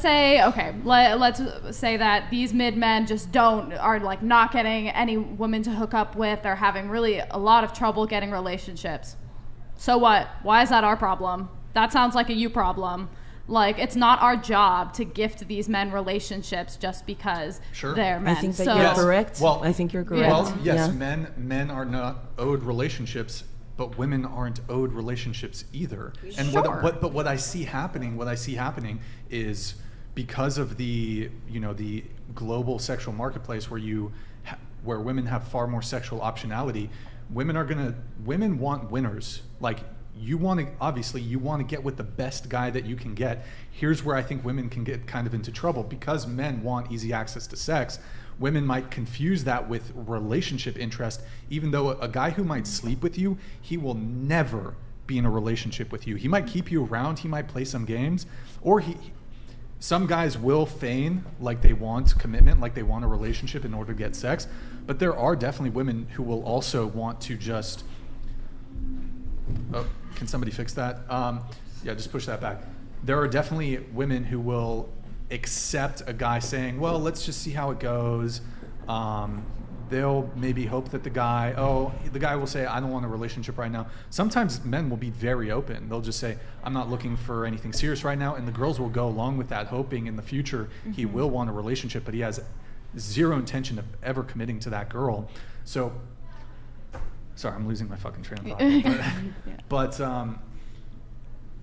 say, okay, let's say that these mid-men just are like not getting any women to hook up with. They're having really a lot of trouble getting relationships. So what? Why is that our problem? That sounds like a you problem. Like, it's not our job to gift these men relationships just because they're men. I think that you're correct. Well, I think you're correct. Well, yes, men are not owed relationships, but women aren't owed relationships either. And what I see happening is because of the the global sexual marketplace where women have far more sexual optionality, women want winners. Like, you want to get with the best guy that you can get. Here's where I think women can get kind of into trouble, because men want easy access to sex. Women might confuse that with relationship interest, even though a guy who might sleep with you, he will never be in a relationship with you. He might keep you around, he might play some games, or some guys will feign like they want commitment, like they want a relationship in order to get sex, but there are definitely women who will also want to just... Oh, can somebody fix that? Yeah, just push that back. There are definitely women who will accept a guy saying, well, let's just see how it goes. They'll maybe hope that the guy will say, I don't want a relationship right now. Sometimes men will be very open. They'll just say, I'm not looking for anything serious right now. And the girls will go along with that, hoping in the future he will want a relationship, but he has zero intention of ever committing to that girl. So, sorry, I'm losing my fucking train of thought.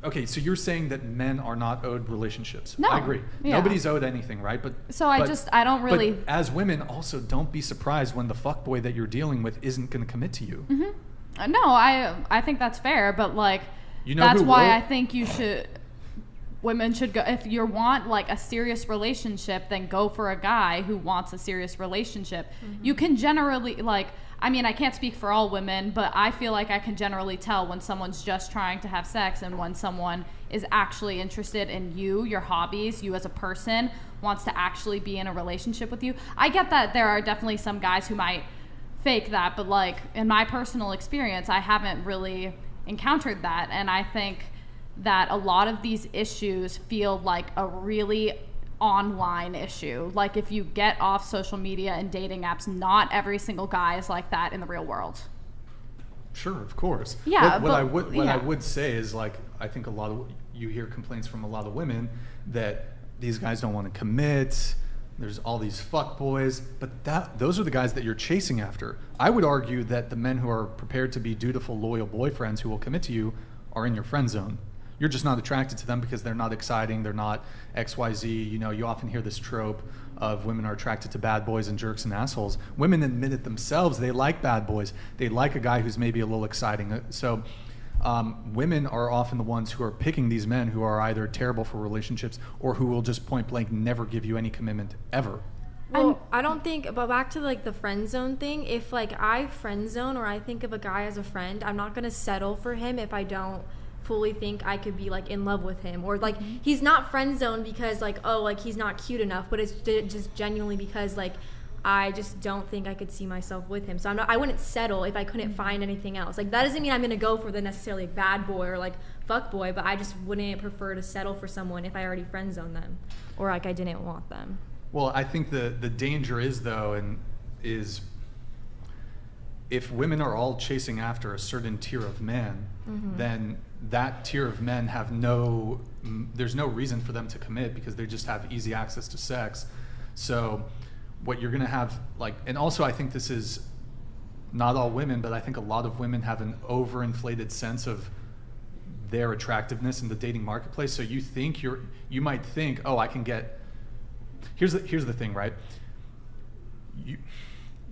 Okay, so you're saying that men are not owed relationships. No. I agree. Yeah. Nobody's owed anything, right? But I don't really... But as women, also, don't be surprised when the fuckboy that you're dealing with isn't going to commit to you. Mm-hmm. No, I think that's fair, but like, that's why I think women should go, if you want like a serious relationship, then go for a guy who wants a serious relationship. Mm-hmm. You can generally, like, I mean, I can't speak for all women, but I feel like I can generally tell when someone's just trying to have sex and when someone is actually interested in you, your hobbies, you as a person, wants to actually be in a relationship with you. I get that there are definitely some guys who might fake that, but like, in my personal experience, I haven't really encountered that. And I think that a lot of these issues feel like a really online issue. Like, if you get off social media and dating apps, not every single guy is like that in the real world. Sure, of course. Yeah. What I would say is, like, I think you hear complaints from a lot of women that these guys don't want to commit. There's all these fuck boys, but those are the guys that you're chasing after. I would argue that the men who are prepared to be dutiful, loyal boyfriends who will commit to you are in your friend zone. You're just not attracted to them because they're not exciting, they're not XYZ. You often hear this trope of women are attracted to bad boys and jerks and assholes. Women admit it themselves, they like bad boys. They like a guy who's maybe a little exciting. So women are often the ones who are picking these men who are either terrible for relationships or who will just point blank never give you any commitment ever. Well, I don't think, but back to like the friend zone thing, if like I friend zone or I think of a guy as a friend, I'm not going to settle for him if I don't fully think I could be like in love with him, or like he's not friend zone because like, oh, like he's not cute enough, but it's just genuinely because like I just don't think I could see myself with him. So I wouldn't settle if I couldn't find anything else. Like, that doesn't mean I'm going to go for the necessarily bad boy or like fuck boy, but I just wouldn't prefer to settle for someone if I already friend zoned them or like I didn't want them. Well, I think the danger is if women are all chasing after a certain tier of man, then that tier of men there's no reason for them to commit because they just have easy access to sex. So what you're going to have, like, and also I think this is not all women, but I think a lot of women have an overinflated sense of their attractiveness in the dating marketplace. So you might think, oh, I can get, here's the thing, right?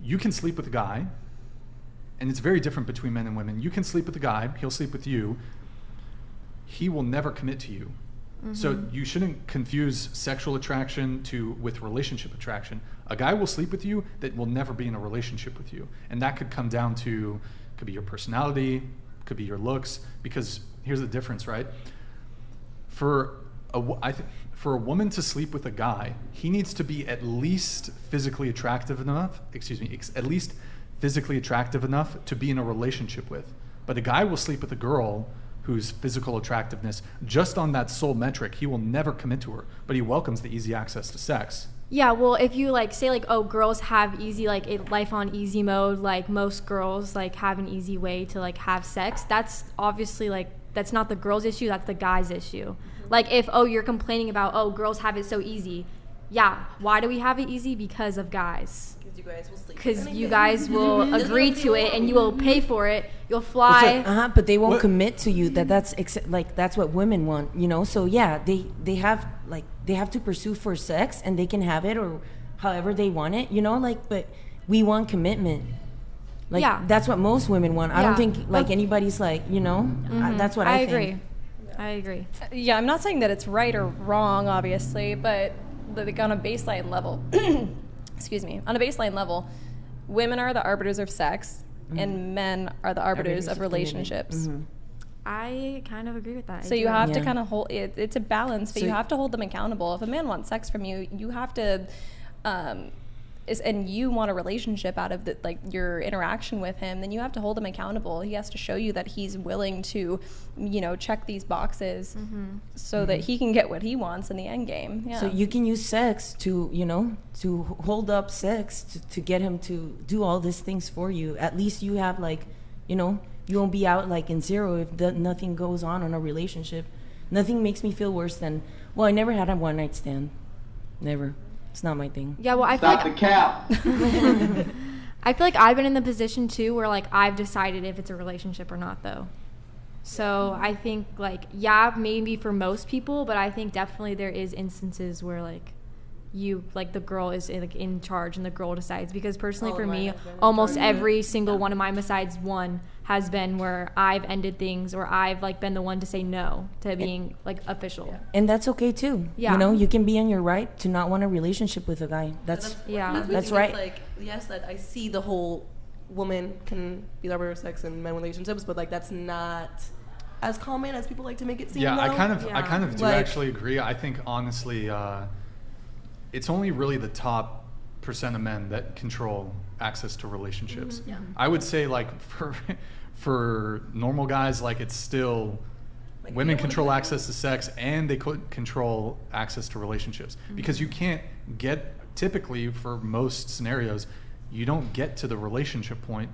You can sleep with a guy, and it's very different between men and women. You can sleep with a guy, he'll sleep with you, he will never commit to you. So you shouldn't confuse sexual attraction with relationship attraction. A guy will sleep with you that will never be in a relationship with you. And that could come down to, could be your personality, could be your looks, because here's the difference, right? For a woman to sleep with a guy, he needs to be at least physically attractive enough to be in a relationship with. But a guy will sleep with a girl whose physical attractiveness, just on that sole metric, he will never commit to her, but he welcomes the easy access to sex. Yeah, well, if you like say like, oh, girls have easy like life on easy mode, like most girls like have an easy way to like have sex, that's obviously like that's not the girl's issue, that's the guy's issue. Like if you're complaining about girls have it so easy, yeah, why do we have it easy? Because of guys. You guys will sleep. Because you guys will agree to it and you will pay for it. You'll fly. But they won't commit to you. That's what women want, you know. So yeah, they have to pursue for sex and they can have it or however they want it, you know. Like, but we want commitment. Like that's what most women want. I don't think like anybody's like, you know. That's what I think. I agree. Yeah, I'm not saying that it's right or wrong, obviously, but like on a baseline level. Excuse me, on a baseline level, women are the arbiters of sex and men are the arbiters of relationships. I kind of agree with that. So you have to kind of hold it. It's a balance, but you have to hold them accountable. If a man wants sex from you, you have to and you want a relationship out of like your interaction with him, then you have to hold him accountable. He has to show you that he's willing to, you know, check these boxes so that he can get what he wants in the end game. Yeah. So you can use sex to, you know, to hold up sex to get him to do all these things for you. At least you have like, you know, you won't be out like in zero if nothing goes on in a relationship. Nothing makes me feel worse than, well, I never had a one night stand. Never. It's not my thing. Yeah, well, I feel like the cap. I feel like I've been in the position too where like I've decided if it's a relationship or not though. So I think like maybe for most people, but I think definitely there is instances where like the girl is like in charge and the girl decides, because personally for me almost every single one of mine besides one has been where I've ended things or I've like been the one to say no to being like official. And that's okay too. You know, you can be in your right to not want a relationship with a guy. That's right. Like, yes, that I see the whole woman can be the arbiter of sex in men relationships, but like that's not as common as people like to make it seem. I kind of do actually agree. I think honestly it's only really the top % of men that control access to relationships. I would say like for normal guys, like it's still like women control access to sex and they could control access to relationships because you can't get, typically for most scenarios, you don't get to the relationship point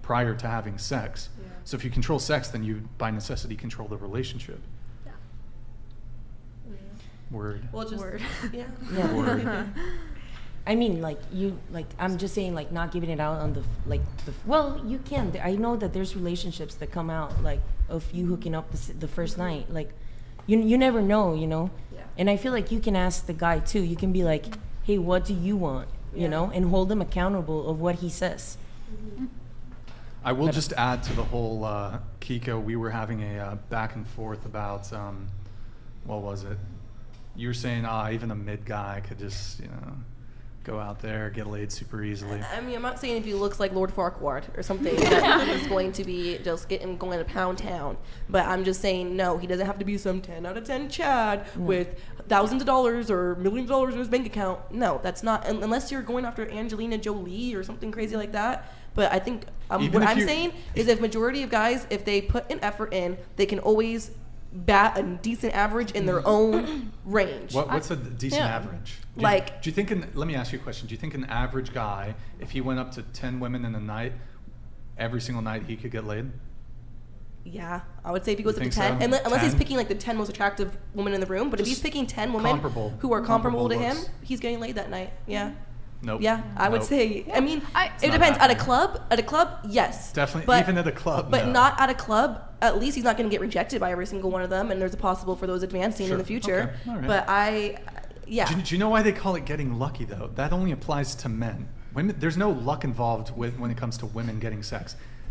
prior to having sex. So if you control sex, then you by necessity control the relationship. Word. Well, just word. Word. I mean, like I'm just saying, like not giving it out on well, you can. I know that there's relationships that come out like of you hooking up the first night. Like, you never know, you know. Yeah. And I feel like you can ask the guy too. You can be like, hey, what do you want? You know, and hold him accountable of what he says. I will just add to the whole Kiko. We were having a back and forth about what was it? You were saying, even a mid guy could just, you know, go out there, get laid super easily. I mean, I'm not saying if he looks like Lord Farquaad or something that is going to be just getting going to Pound Town. But I'm just saying, no, he doesn't have to be some 10 out of 10 Chad with thousands of dollars or millions of dollars in his bank account. No, that's not, unless you're going after Angelina Jolie or something crazy like that. But I think what I'm saying is if majority of guys, if they put an effort in, they can always bat a decent average in their own range. What's a decent average? Do you think let me ask you a question. Do you think an average guy, if he went up to 10 women in a night, every single night he could get laid? Yeah, I would say if he goes up to 10, unless he's picking like the 10 most attractive women in the room, but if he's picking 10 women who are comparable to him, he's getting laid that night. Yeah. Nope. Yeah, I would say. I mean, it depends. At a club, yes. Definitely, even at a club. But not at a club. At least he's not going to get rejected by every single one of them, and there's a possible for those advancing in the future. Okay. All right. But Do you know why they call it getting lucky though? That only applies to men. Women, there's no luck involved when it comes to women getting sex.